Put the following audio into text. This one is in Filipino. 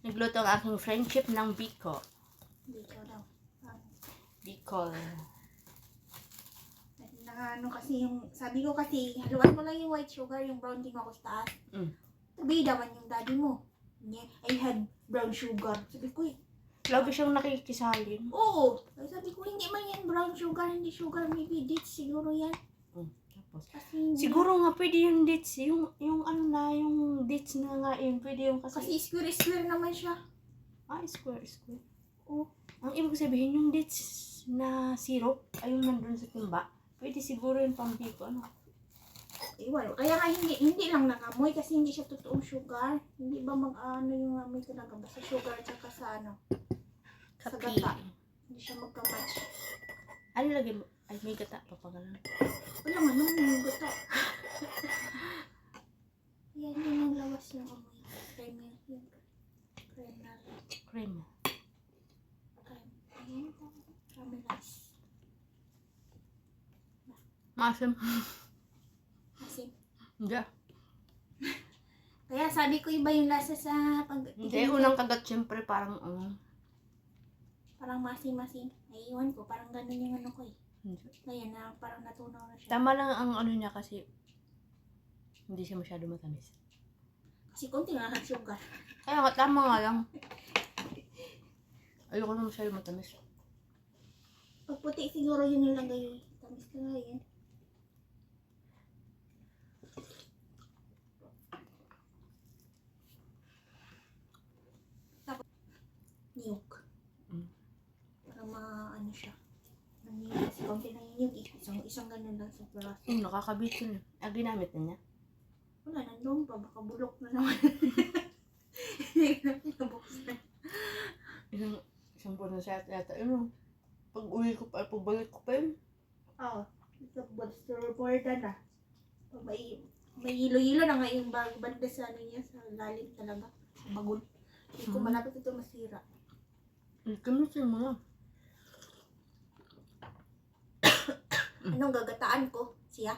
Nagluto ang aking friendship ng Bicol. Dito daw. Bicol. Ano kasi yung, sabi ko kasi, haluan mo lang yung white sugar, yung brown din ako sa taas. Sabi naman yung daddy mo. I had brown sugar. Sabi ko Lagi siyang nakikisalin. oo. Sabi ko, hindi man yan brown sugar, hindi sugar, maybe dates siguro yan. Tapos, Kasi, siguro nga pwede yung dates, yung ano na, yung dates na nga yun, pwede yung kasi square naman siya. Square. Oo. Ang ibig sabihin, yung dates na syrup, ayun nandun sa timba, pwede siguro yung pampiko, ano? Iwan. Kaya nga hindi lang nakamoy kasi hindi siya totoong sugar. Hindi ba ano yung amoy talaga ba sa sugar tsaka sa ano? Sa Kape. gata. Hindi siya magka-match. Ano lagi mo? Ay, may gata pa pa ganun. Wala nga naman yung gata. Yan din ang lawas yung amoy. Creme. Cream. Ayan. Caramelized. Maasim. Asin. Hindi. Kaya sabi ko iba yung lasa sa pag... Hindi, unang kagat syempre parang Parang masim-masim. Naiiwan ko. Parang ganun yung ano ko eh. hindi. Ngayon na parang natunaw na siya. Tama lang ang ano niya kasi hindi siya masyado matamis. Kasi konti nga ang sugar. Kaya nga, tama nga lang. Ayoko na masyado matamis. Pag puti siguro yun yung lagay. Tamis ka nga yun. Tapos, niyog. Para ano siya. Naniyog kasi konti na yung niyog. Isang ganun lang sa piraso. Nakakabit yun. Ginamit na niya. Wala, nandun pa. Baka bulok na naman. Nabuksan. Isang buwan na siya yata. Pag uwi ko pa, pagbalik ko pa yun. Oo. Ito, bolster boarda na. Pag may hilo-hilo na nga yung banda sa ano niya, sa lalim talaga. Sa bagol. Hindi ko malapit ito masira. Gamitin mo na. Anong gagataan ko? Siya?